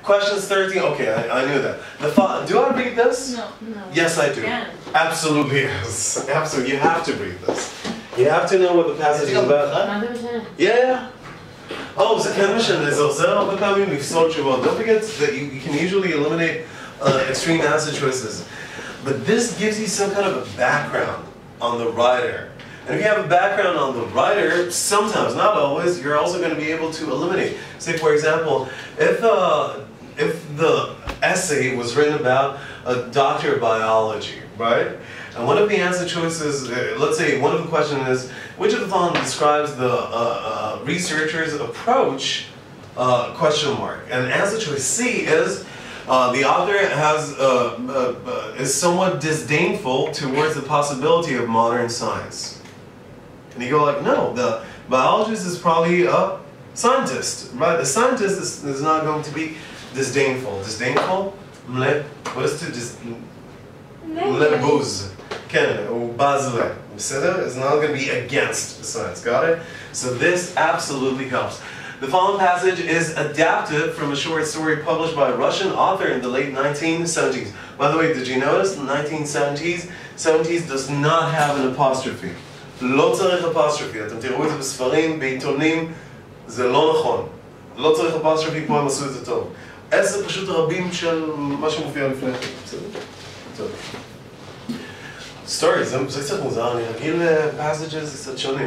Questions 13, okay, I knew that. Do I read this? No. Yes, I do. Yeah. Absolutely, yes. Absolutely, you have to read this. You have to know what the passage is about. Yeah. Oh, זה כן משנה, זה עוזר הרבה פעמים לפסול תשובות. Don't forget that you can usually eliminate extreme answer choices. But this gives you some kind of a background on the writer. And if you have a background on the writer, sometimes, not always, you're also going to be able to eliminate. Say, for example, if the essay was written about a doctor of biology, right? And one of the answer choices, let's say one of the questions is, which of the following describes the researcher's approach, question mark. And answer choice C is, the author is somewhat disdainful towards the possibility of modern science. And you go like, no, the biologist is probably a scientist, right? The scientist is not going to be disdainful. Disdainful? What is to לבוז. כן, הוא בז לה. בסדר? It's not going to be against science. Got it? So this absolutely helps. The following passage is adapted from a short story published by a Russian author in the late 1970s. By the way, did you notice the 1970s? 70s does not have an apostrophe. לא צריך apostrophe. אתם תראו את זה בספרים, בעיתונים, זה לא נכון. לא צריך apostrophe, פה הם עשו את זה טוב. 10 פשוט רבים של מה שמופיע לפני. בסדר? טוב. Stories, זה קצת מוזר, אני רגיל passages, זה קצת שונה.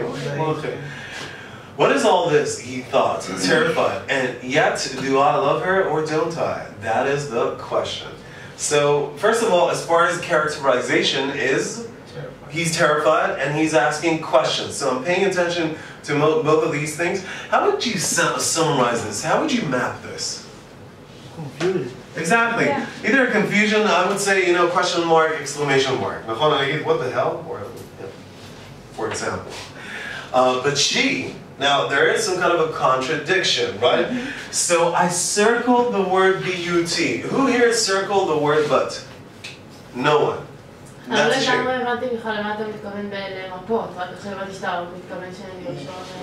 What is all this, he thought, terrified, and yet do I love her or don't I? That is the question. So, first of all, as far as characterization is, he's terrified and he's asking questions. So I'm paying attention to both of these things. How would you summarize this? How would you map this? Confused. Exactly. Yeah. Either a confusion, I would say, question mark, exclamation mark. What the hell? Or, for example. But she, now there is some kind of a contradiction, right? So I circled the word B-U-T. Who here circled the word but? No one. That's a shame.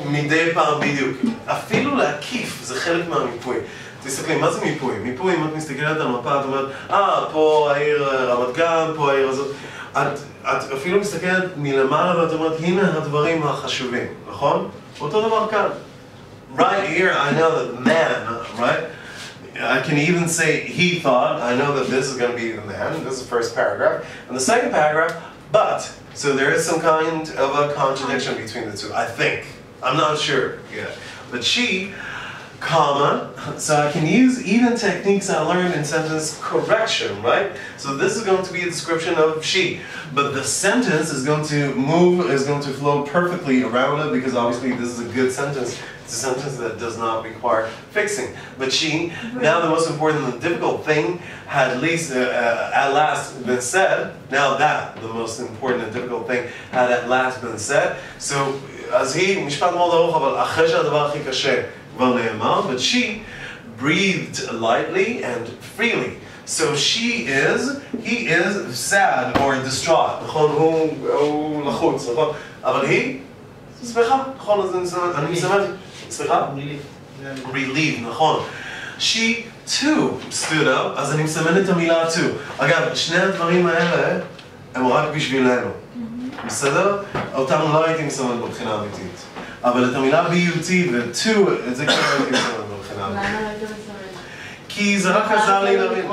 מדי פעם בדיוק. אפילו להקיף זה חלק מהמיפוי. תסתכלי, מה זה מיפוי? מיפוי, אם את מסתכלת על מפה, את אומרת, פה העיר רמת גן, פה העיר הזאת. את אפילו מסתכלת מלמעלה ואת אומרת, הנה הדברים החשובים, נכון? אותו דבר כאן. Right here, I know that man, right? I can even say he thought, I know that this is going to be the man, this is the first paragraph. And the second paragraph, but. So there is some kind of a contradiction between the two, I think. I'm not sure yet. But she, comma, so I can use even techniques I learned in sentence correction, right? So this is going to be a description of she. But the sentence is going to move, is going to flow perfectly around it because obviously this is a good sentence. It's a sentence that does not require fixing. But she, now the most important and difficult thing had at last been said. Now that the most important and difficult thing had at last been said. So, אז היא, משפט מאוד ארוך, אבל אחרי שהדבר הכי קשה כבר נאמר, but she breathed lightly and freely. So he is sad or distraught, נכון? הוא לחוץ, נכון? אבל היא, שמחה, נכון? אז אני שמחתי. סליחה? Relieved, נכון. She too stood up, אז אני מסמן את המילה too. אגב, שני הדברים האלה הם רק בשבילנו. בסדר? אותם לא הייתי מסמן בבחינה אמיתית. אבל את המילה B-U-T ו-to, את זה כבר הייתי מסמן בבחינה אמיתית. למה לא היית מסמן? כי זה רק עזר לי להבין.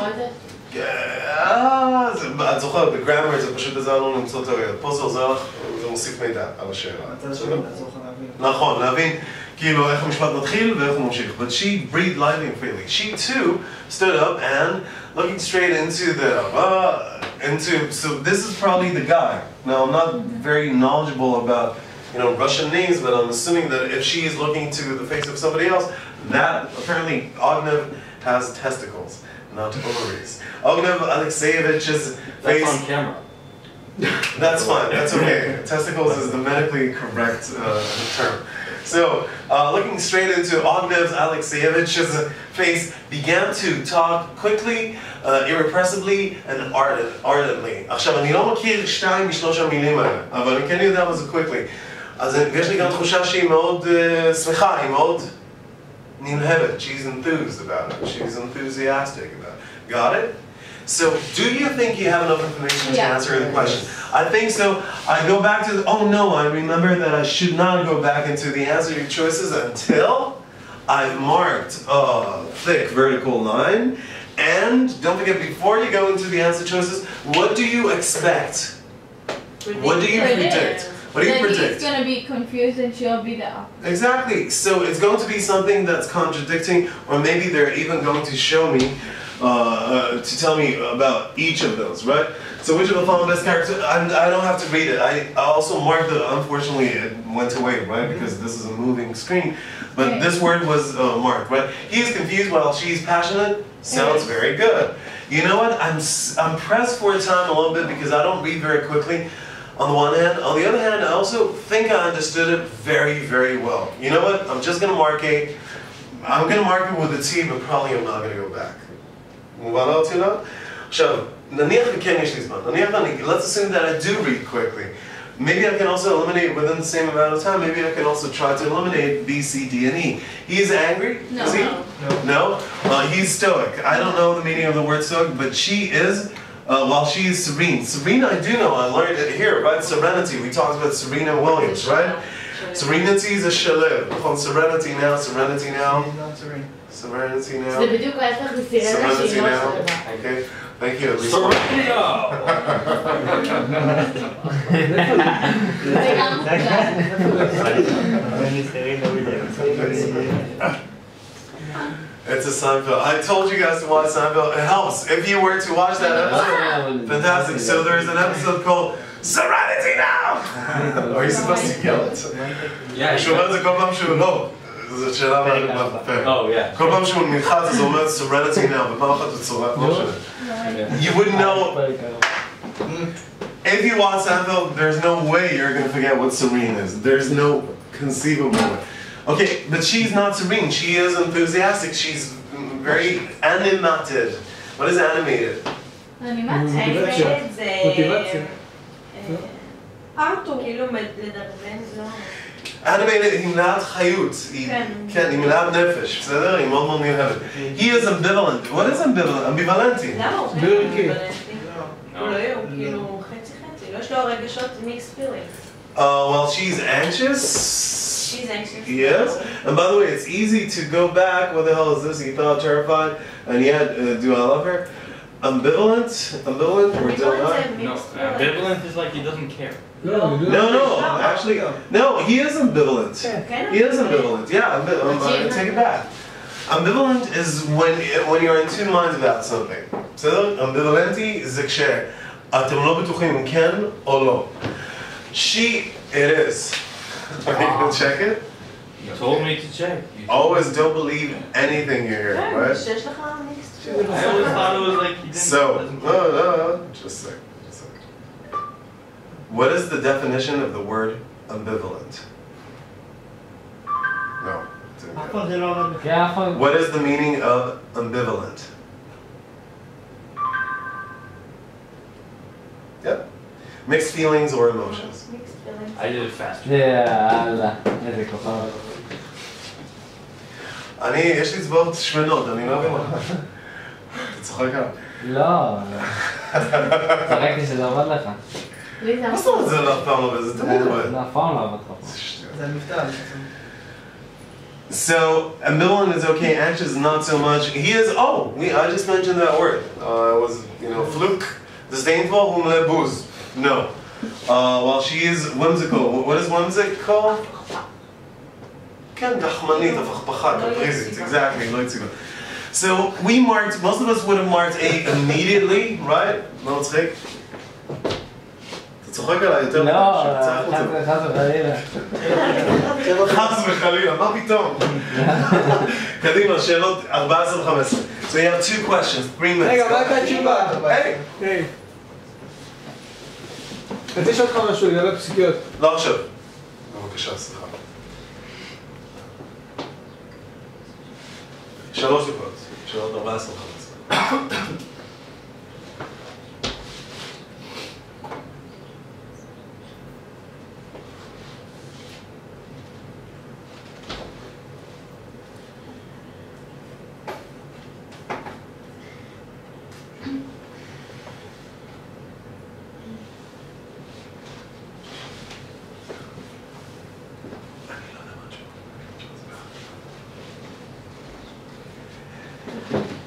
את זוכרת, בגרמר זה פשוט עזר לנו למצוא תיאוריות. פה זה עוזר לך, זה מוסיף מידע על השאלה. נכון, להבין כאילו איך המשפט מתחיל ואיך הוא ממשיך. But she breathed lightly and freely. She too stood up and looking straight into so this is probably the guy. Now I'm not very knowledgeable about Russian names, but I'm assuming that if she is looking to the face of somebody else, that apparently Ognev has testicles, not ovaries. Ognev Alexeyevich's face. That's on camera. That's fine. That's okay. Testicles is the medically correct term. So, looking straight into Ognev Alexeyevich's face, began to talk quickly, irrepressibly, and ardently. עכשיו, אני לא מכיר 2 מ-3 המילים האלה, אבל אני כן יודע מה זה quickly. אז יש לי גם תחושה שהיא מאוד שמחה, היא מאוד נלהבת. She's enthused about it. She's enthusiastic about it. Got it? So, do you think you have enough information to answer the question? I think so. I go back to oh no, I remember that I should not go back into the answer choices until I've marked a thick vertical line. And don't forget, before you go into the answer choices, what do you expect? What do you predict? What do you predict? He's going to be confused and she'll be there. Exactly. So it's going to be something that's contradicting, or maybe they're even going to show me, to tell me about each of those, right? So which of the following best characters? I don't have to read it. I also marked the, unfortunately it went away, right? Because this is a moving screen. But this word was marked, right? He is confused while she's passionate. Sounds very good. You know what? I'm pressed for time a little bit because I don't read very quickly. On the one hand, on the other hand, I also think I understood it very, very well. You know what? I'm just going to mark it. I'm going to mark it with a T, but probably I'm not going to go back. מובן אותי לא? עכשיו, נניח וכן יש לי זמן. Let's assume that I do read quickly. Maybe I can also eliminate within the same amount of time. Maybe I can also try to eliminate B, C, D, and E. He is angry? No. Is he? No? He's stoic. I don't know the meaning of the word stoic, but she is, while she is serene. Serene, I do know. I learned it here, right? Serenity. We talked about Serena Williams, right? Serenity is a shalev. On serenity now, serenity now. Serenity now. זה בדיוק ההפך מסירנה שהיא לא שלווה. Okay. Thank you. Serenity now! זה גם It's a Seinfeld. I told you guys to watch Seinfeld. It helps. If you were to watch that episode, fantastic. So there's an episode called Serenity Now! Are you supposed to yell it? Yeah. שהוא אומר את זה כל פעם שהוא לא. זאת שאלה מהפה. כל פעם שהוא נלחץ אז הוא אומר Serenity Now, ופעם אחת הוא צורף, לא משנה. You wouldn't know. If you watch Seinfeld, there's no way you're going to forget what serene is. There's no conceivable way. Okay, but she's not serene. She is enthusiastic. She's very animated. What is animated? animated זה... ארתור. כאילו לדרבן זו... animated היא מלאת חיות. כן, היא מלאת נפש, בסדר? היא מאוד מאוד נלהבת. He is ambivalent. What is ambivalent? אמביוולנטי. למה הוא אמביוולנטי? הוא לא יהיה, הוא כאילו חצי חצי. לא יש לו רגשות mixed feelings. Well, she's anxious. She's anxious. Yes. And by the way, it's easy to go back. What the hell is this? You thought terrified, and yet, do I love her? Ambivalent? Ambivalent or don't I? No, ambivalent is like he doesn't care. No. Actually, no. He is ambivalent. He is ambivalent. Yeah, take it back. Ambivalent is when you're in two minds about something. So, ambivalenti זה כשאתם לא בטוחים אם כן או לא. She, it is. Are you gonna check it? You told me to check. Always don't believe anything you hear, right? שיש לך mixed feelings. I always thought it was like he didn't. So, doesn't care. no, just a second. What is the definition of the word ambivalent? No. didn't get it. What is the meaning of ambivalent? Yep. Mixed feelings or emotions. Mixed feelings. I did it faster. איזה כוכב. יש לי צבאות שמנות, אני לא מבין. אתה צוחק עליו? לא, צחקתי שזה עובד לך. מה זאת אומרת זה לא אף פעם לא עובד? זה תמיד עובד. זה אף פעם לא עובד לך. זה מבטא. So, ambivalent is okay, anxious is not so much. He is, I just mentioned that word. It was, fluke, disdainful, whom le booze. No. While she is whimsical. What is whimsical? כן, גחמנית, הפכפכה, קפריזית, exactly, לא יציבה. So, we marked, most of us would have marked A immediately, right? לא מצחיק? אתה צוחק עליי יותר מדי, שצריך אותו. חס וחלילה. חס וחלילה, מה פתאום? קדימה, שאלות 14-15. So you have 2 questions, 3 minutes. רגע, מה הייתה התשובה? היי! אני רוצה לשאול אותך משהו, לגבי פסיקיות. לא עכשיו. בבקשה, סליחה. 3 דקות. שאלות 14-15.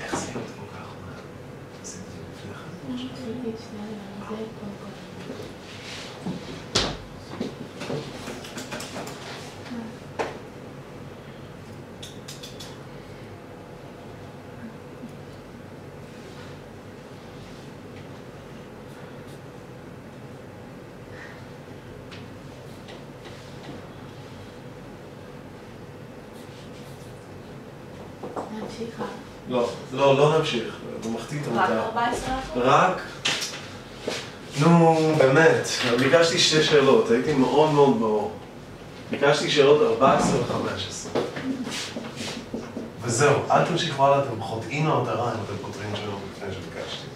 איך זה יהיה כל כך מהר? עשיתי את זה לפני כן. לא נמשיך, הוא מחטיא את המטרה. רק 14%? רק? נו, באמת, ביקשתי 2 שאלות, הייתי מאוד מאוד ברור. ביקשתי שאלות 14 ו-15. וזהו, אל תמשיכו הלאה, אתם חוטאים מהמטרה אם אתם פותרים שאלות לפני שביקשתי.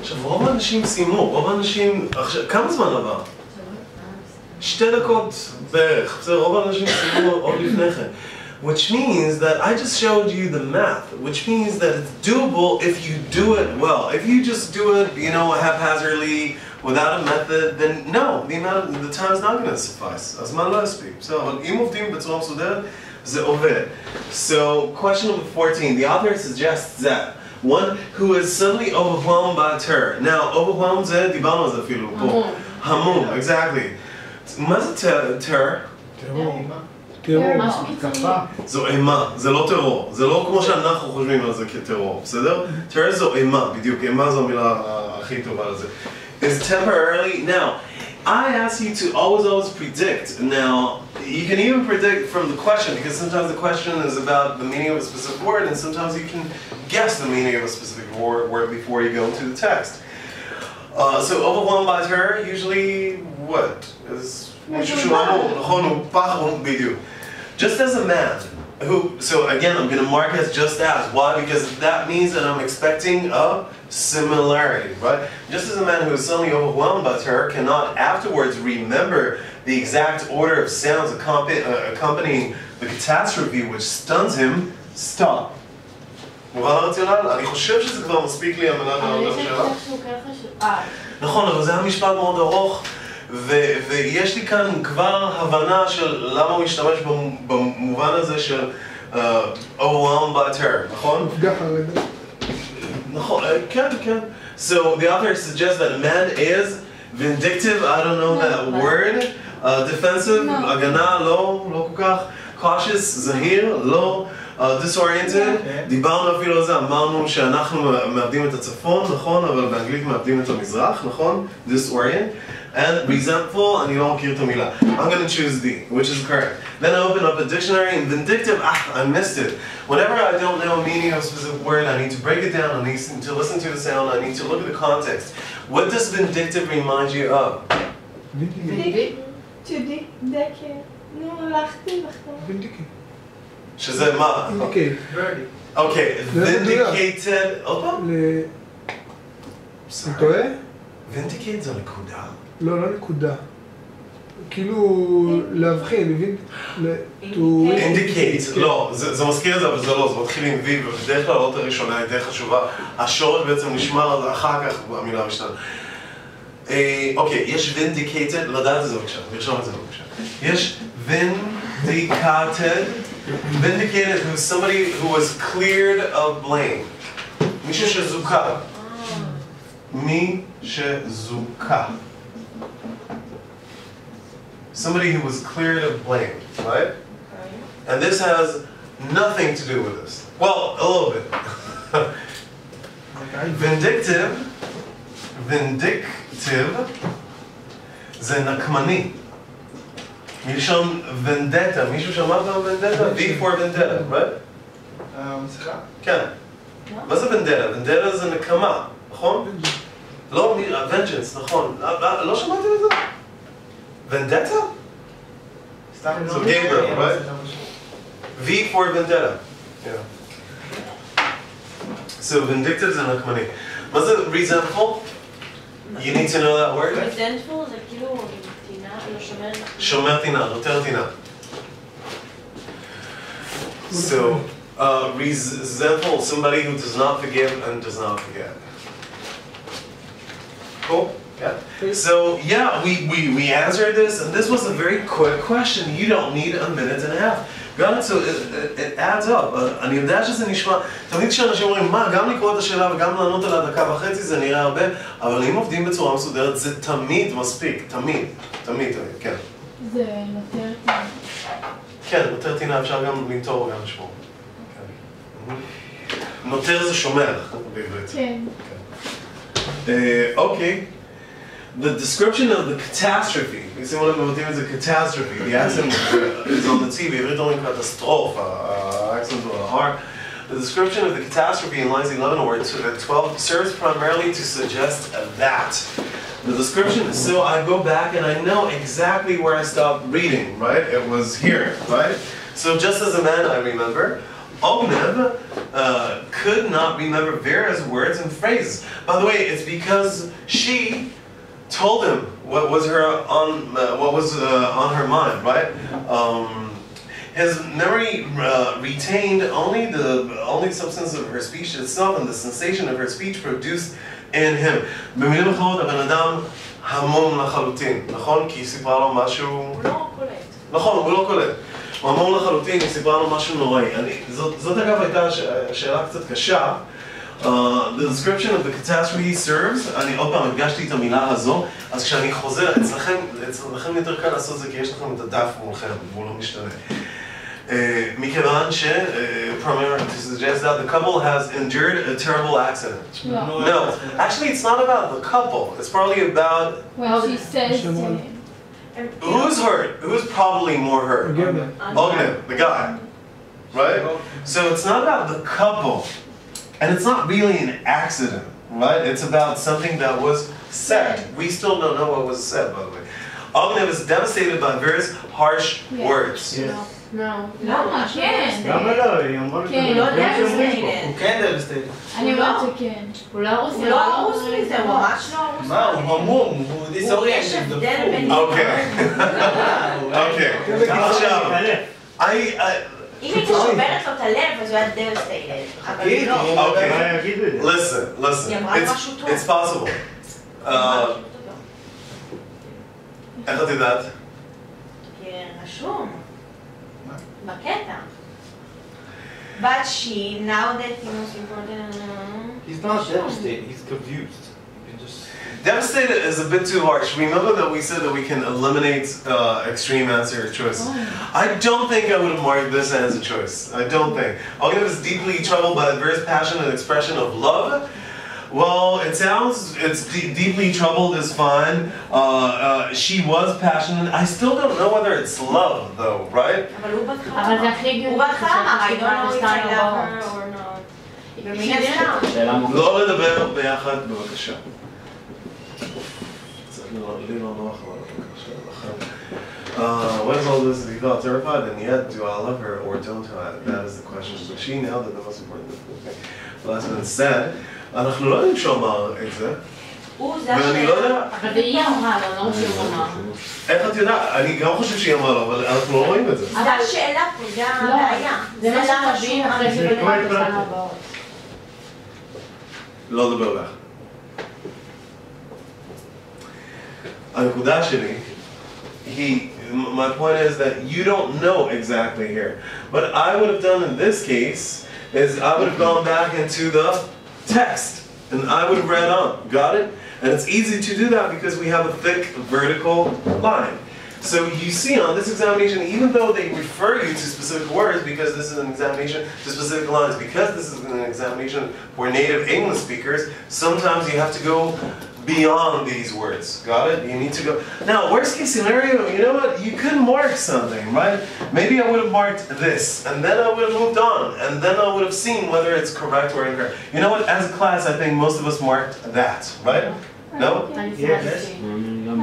עכשיו, רוב האנשים סיימו, רוב האנשים... כמה זמן עבר? 2 דקות בערך. בסדר, רוב האנשים סיימו עוד לפני כן. Which means that I just showed you the math, which means that it's doable if you do it well. If you just do it, you know, haphazardly, without a method, then no, the time is not going to suffice. הזמן לא יספיק. בסדר, אבל אם עובדים בצורה מסודרת, זה עובד. So, question number 14. The author suggests that one who is suddenly overwhelmed by terror. Now, overwhelmed זה, דיברנו על זה אפילו פה. המום, exactly. מה זה terror? זו אימה, זה לא טרור. זה לא כמו שאנחנו חושבים על זה כטרור, בסדר? terror זו אימה, בדיוק. אימה זו המילה הכי טובה לזה. Is temporarily. Now, I ask you to always predict. Now, you can even predict from the question, because sometimes the question is about the meaning of a specific word, and sometimes you can guess the meaning of a specific word before you go into the text. So, overwhelmed by terror, usually, what? Is just as a man who, so again, I'm going to mark as just as. Why? Because that means that I'm expecting a similarity, right? Just as a man who is suddenly overwhelmed by terror cannot afterwards remember the exact order of sounds accompanying the catastrophe which stuns him, stop. מובן הרציונל? אני חושב שזה כבר מספיק לי על מנת לענות לשאלה. נכון, אבל זה היה משפט מאוד ארוך, ויש לי כאן כבר הבנה של למה הוא משתמש במובן הזה של overwhelmed by terror, נכון? נכון, כן, כן. So the author suggests that man is vindictive, I don't know that word, defensive, הגנה, לא כל כך, cautious, זהיר, לא, disoriented, דיברנו אפילו על זה, אמרנו שאנחנו מאבדים את הצפון, נכון, אבל באנגלית מאבדים את המזרח, נכון, disorient, and resentful, אני לא מכיר את המילה. I'm going to choose D, which is correct. Then I open up a dictionary, and vindictive, I missed it. Whenever I don't know meaning of a specific word, I need to break it down, I need to listen to the sound, I need to look at the context. What does vindictive remind you of? שזה מה? אוקיי. אוקיי, vindicated, עוד פעם? אני טועה? vindicated זה נקודה? לא, לא נקודה. כאילו להבחין, indicate, לא, זה מזכיר את זה, אבל זה לא, זה מתחיל עם V, ובדרך כלל האות הראשונה היא די חשובה. השורש בעצם נשמר אחר כך במילה המשתנה. אוקיי, יש vindicated, לדעת את זה בבקשה, נרשום את זה בבקשה. יש vindicated, vindicated who's somebody who was cleared of blame. מישהו שזוכה. מי שזוכה. Somebody who was cleared of blame, right? Okay. And this has nothing to do with this. Well, a little bit. Vindictive זה נקמני. מלשון ונדטה, מישהו שמע פעם ונדטה? V for vendetta, right? סליחה? כן. מה זה ונדטה? ונדטה זה נקמה, נכון? לא, vengeance, נכון. לא שמעתם את זה? ונדטה? סתם So Gabriel, right? V for vendetta. Yeah. So vindictive זה נקמני. מה זה resentful? You need to know that word? resentful זה כאילו טינה, לא שומר. שומר טינה, נותר טינה. So, resentful, somebody who does not forgive and does not forget. Cool? Yeah. So, yeah, we answered this, and this was a very quick question. You don't need a minute and a half. גם so it adds up. אני יודע שזה נשמע, תמיד כשאנשים אומרים, מה, גם לקרוא את השאלה וגם לענות עליה דקה וחצי זה נראה הרבה, אבל אם עובדים בצורה מסודרת זה תמיד מספיק, תמיד, כן. זה נותר טינה. כן, נותר טינה אפשר גם לנטור וגם לשמור. נותר זה שומר בעברית. כן. Okay. The description of the catastrophe, you see what I'm doing is a catastrophe. The accent is on the T, בעברית אומרים קטסטרופה, accent on the R. The description of the catastrophe in lines 11 or 12 serves primarily to suggest that. The description, so I go back and I know exactly where I stopped reading, right? It was here, right? So just as a man I remember, Ognev could not remember various words and phrases. By the way, it's because she told him what was on her mind, right? His memory retained only the substance of her speech itself and the sensation of her speech produced in him. במילים אחרות, הבן אדם המום לחלוטין, נכון? כי היא סיפרה לו משהו... הוא לא קולט. נכון, הוא לא קולט. הוא המום לחלוטין, היא סיפרה לו משהו נוראי. זאת אגב הייתה שאלה קצת קשה. The description of the catastrophe serves, אני עוד פעם הדגשתי את המילה הזו, אז כשאני חוזר, אצלכם יותר קל לעשות זה כי יש לכם את הדף מולכם, והוא לא משתנה. מכיוון primarily to suggest that the couple has endured a terrible accident. No, actually it's not about the couple, it's probably about... Well, she says to him. Who's hurt? Who's probably more hurt? Ognev, the guy. Right? So it's not about the couple. And it's not really an accident, right? It's about something that was said. We still don't know what was said, by the way. Ognev is devastated by various harsh words. למה? כן. למה לא? היא אמרה כן, הוא לא devastated. הוא כן devastated. אני אומרת שכן. הוא לא הרוס מזה, הוא ממש לא הרוס. מה? הוא המום, הוא דיסאוריינטד. יש הבדל בין... אוקיי. עכשיו, אם היא שוברת לו את הלב, אז הוא היה devastated. אבל לא. Okay, listen. היא אמרה משהו טוב. It's possible. איך את יודעת? כן, רשום. בקטע. But she, now that he was important... He's not devastated, he's confused. You can just... Devastated is a bit too harsh. Remember that we said that we can eliminate extreme answer choices. I don't think I would have marked this as a choice. I don't think. Ognev is deeply troubled by the various passion and expression of love. Well, it sounds, it's deeply troubled is fine. She was passionate. I still don't know whether it's love though, right? אבל הוא בהתחלה. אבל זה הכי גדול. הוא בהתחלה אמר, I don't know if I love her or not. מן הסתם. שאלה מוכרת. לא לדבר ביחד, בבקשה. לי לא נוח אבל בבקשה, לכם. What is all this? He felt terrified, and yet, do I love her or don't I? That is the question. But she nailed it, the most important thing. Well, that's been said. אנחנו לא יודעים שהוא אמר את זה. ואני לא יודע... אבל זה היא אמרה לו, לא שהוא אמר. איך את יודעת? אני גם חושב שהיא אמרה לו, אבל אנחנו לא רואים את זה. זה השאלה פה, זה הבעיה. זה מה שתבין אחרי שבדבר בשנה הבאות. לא לדבר לך. הנקודה שלי היא, my point is that you don't know exactly here. What I would have done in this case is I would have gone back into the text and I would have read on. Got it? And it's easy to do that because we have a thick vertical line. So you see on this examination, even though they refer you to specific words because this is an examination to specific lines, because this is an examination for native English speakers, sometimes you have to go beyond these words. Got it? You need to go. Now, worst case scenario, you know what? You could mark something, right? Maybe I would have marked this, and then I would have moved on, and then I would have seen whether it's correct or incorrect. You know what? As a class, I think most of us marked that, right? No? Yes.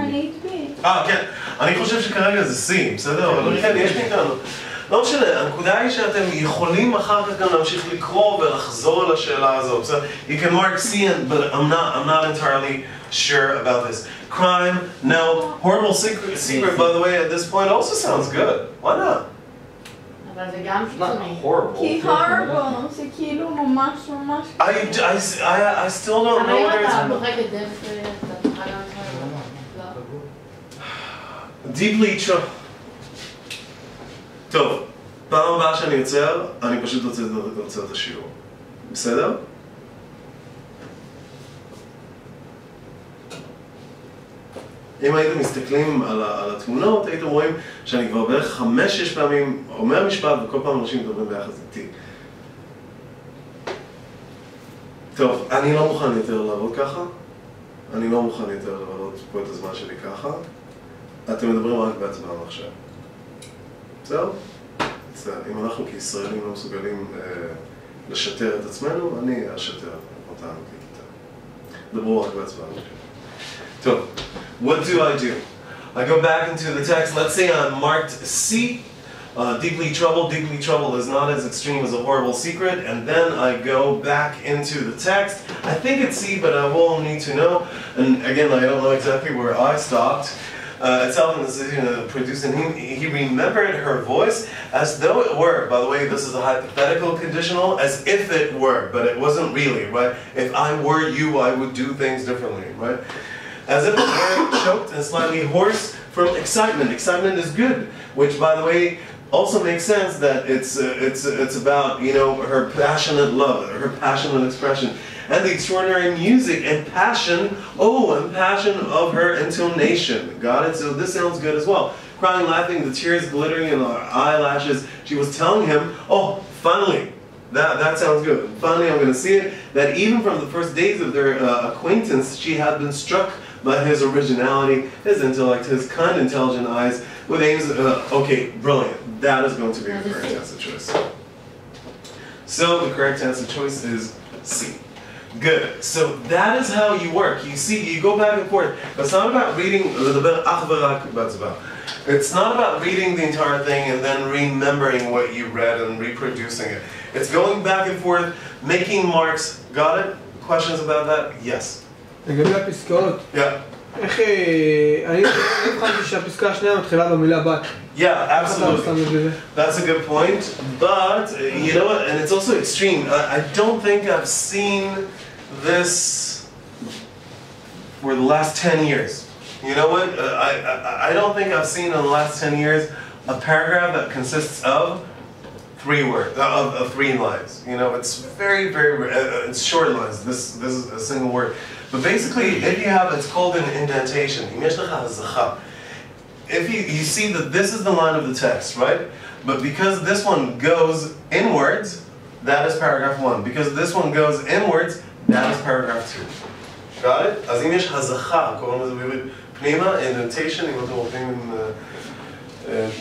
אני אטבעי. כן. אני חושב שכרגע זה C, בסדר? אבל כן, יש לי כאן. לא משנה, הנקודה היא שאתם יכולים אחר כך גם להמשיך לקרוא ולחזור לשאלה הזאת. So you can mark C, but I'm not entirely sure about this. Crime, no. Horrible secret, by the way, at this point also sounds good. Why not? אבל זה גם It's not קיצוני. horrible. כי horrible, זה כאילו ממש ממש... I still don't אבל know אם whether אתה it's מוחק את זה, אתה תוכל גם לא. deeply טוב, פעם הבאה שאני יוצר, אני פשוט רוצה את השיעור. בסדר? אם הייתם מסתכלים על התמונות, הייתם רואים שאני כבר בערך 5-6 פעמים אומר משפט וכל פעם אנשים מדברים ביחד איתי. טוב, אני לא מוכן יותר לעבוד ככה. אני לא מוכן יותר לעבוד פה את הזמן שלי ככה. אתם מדברים רק בעצמם עכשיו. בסדר? אם אנחנו כישראלים לא מסוגלים לשטר את עצמנו, אני אשטר אותנו ככיתה. דברו רק בעצמם. טוב, what do? I go back into the text. Let's say I'm marked C. Deeply troubled is not as extreme as a horrible secret, and then I go back into the text. I think it's C, but I will need to know. And again, I don't know exactly where I stopped. Itself in the decision to produce, and he remembered her voice as though it were. By the way, this is a hypothetical conditional, as if it were, but it wasn't really, right? If I were you, I would do things differently, right? As if it were choked and slightly hoarse from excitement. Excitement is good, which, by the way, also makes sense that it's about, you know, her passionate love, her passionate expression, and the extraordinary music and passion, and passion of her intonation. Got it? So this sounds good as well. Crying, laughing, the tears glittering in her eyelashes. She was telling him, oh, finally, that sounds good. Finally, I'm going to see it. That even from the first days of their acquaintance, she had been struck by his originality, his intellect, his kind, intelligent eyes, with aims, okay, brilliant. That is going to be the correct answer choice. So the correct answer choice is C. Good. So that is how you work. You see, you go back and forth. It's not about reading, it's not about reading the entire thing and then remembering what you read and reproducing it. It's going back and forth, making marks. Got it? Questions about that? Yes. לגבי הפסקאות, Yeah. איך... אני הבחנתי שהפסקה השנייה מתחילה במילה בת. Yeah, absolutely. That's a good point. But, you know what, and it's also extreme. I don't think I've seen this for the last 10 years. You know what, I don't think I've seen in the last 10 years a paragraph that consists of 3 words, of 3 lines. You know, it's very, very, it's short lines. This is a single word. But basically, if you have, it's called an indentation. If you see that this is the line of the text, right? But because this one goes inwards, that is paragraph 1. Because this one goes inwards, that is paragraph 2. Got it? אז אם יש הזכה, קוראים לזה בעברית פנימה, indentation, אם אתם הולכים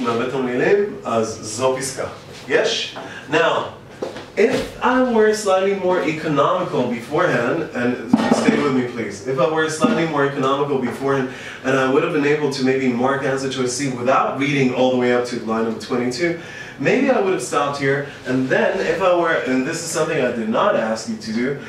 מהבטן מילים, אז זו פסקה. Yes? Now, if I were slightly more economical beforehand, and stay with me please, if I were slightly more economical beforehand, and I would have been able to maybe mark answer choice C without reading all the way up to line number 22, maybe I would have stopped here, and then if I were, and this is something I did not ask you to do,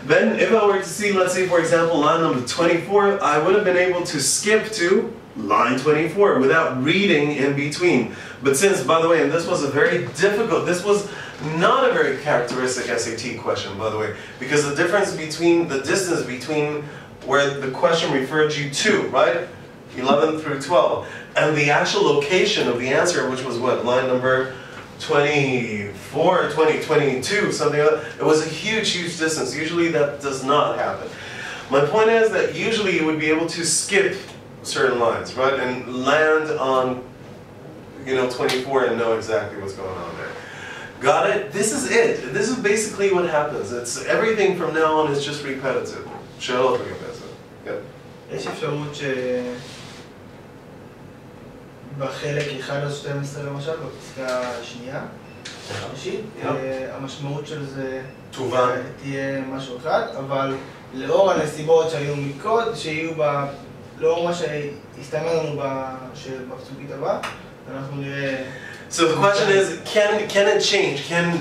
then if I were to see, let's say for example, line number 24, I would have been able to skip to line 24 without reading in between. But since, by the way, and this was a very difficult, this was not a very characteristic SAT question, by the way, because the difference between, the distance between where the question referred you to, right, 11 through 12, and the actual location of the answer, which was what, line number 24, 22, something like that, it was a huge, huge distance. Usually that does not happen. My point is that usually you would be able to skip certain lines, right, and land on, you know, 24 and know exactly what's going on there. Got it? This is it. This is basically what happens. It's everything from now on is just repetitive. שאלות לגבי זה. יש אפשרות בחלק 1-12 למשל, בפסקה השנייה, השלישית, המשמעות של זה תהיה משהו אחד, אבל לאור הנסיבות שהיו מקוד, שיהיו לאור מה שהסתמן לנו בפסוקית הבא, אנחנו נראה... So the question is, can it change? Can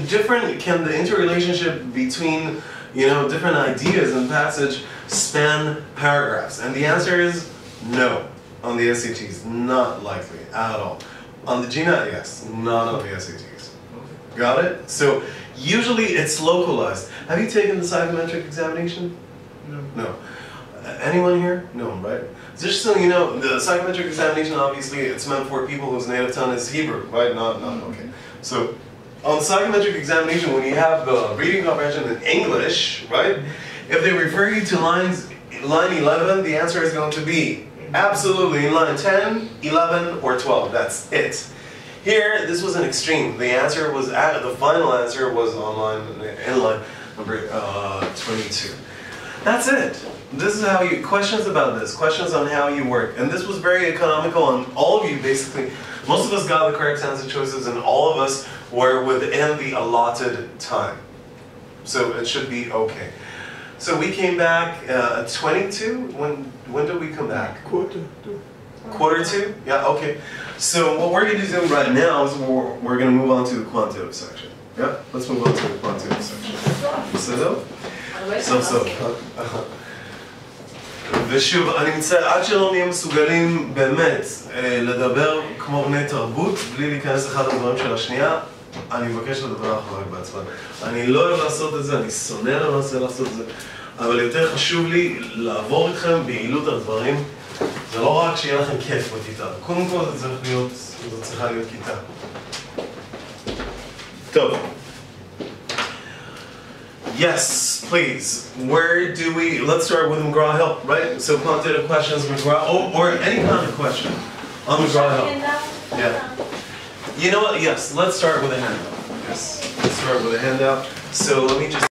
the interrelationship between, different ideas in passage span paragraphs? And the answer is no. On the SATs, not likely at all. On the GMAT, yes, not on the SATs. Got it? So usually it's localized. Have you taken the psychometric examination? No. Anyone here? No, right? Just so you know, the psychometric examination, obviously, it's meant for people whose native tongue is Hebrew, right? Not okay. So, on the psychometric examination, when you have the reading comprehension in English, right? If they refer you to line 11, the answer is going to be absolutely in line 10, 11, or 12. That's it. Here, this was an extreme. The answer was, the final answer was in line number 22. That's it. This is how questions about this, questions on how you work. And this was very economical on all of you, basically. Most of us got the correct answer choices and all of us were within the allotted time. So it should be okay. So we came back at 22. When did we come back? Quarter two? Yeah, okay. So what we're going to do right now is we're going to move on to the quantitative section. Yeah, let's move on to the quantitative section. סוף. ושוב, אני מצטער, עד שלא נהיה מסוגלים באמת לדבר כמו בני תרבות, בלי להיכנס אחד לדברים של השנייה, אני מבקש לדבר אחר כך בעצמם. אני לא אוהב לעשות את זה, אני שונא למעשה לעשות את זה, אבל יותר חשוב לי לעבור איתכם ביעילות על דברים. זה לא רק שיהיה לכם כיף בכיתה, קודם כל זה צריכה להיות כיתה. טוב. Yes, please. Where do we... Let's start with McGraw-Hill, right? So quantitative questions, McGraw... or any kind of question on McGraw-Hill. Yeah. You know what? Yes, let's start with a handout. Yes, let's start with a handout. So let me just...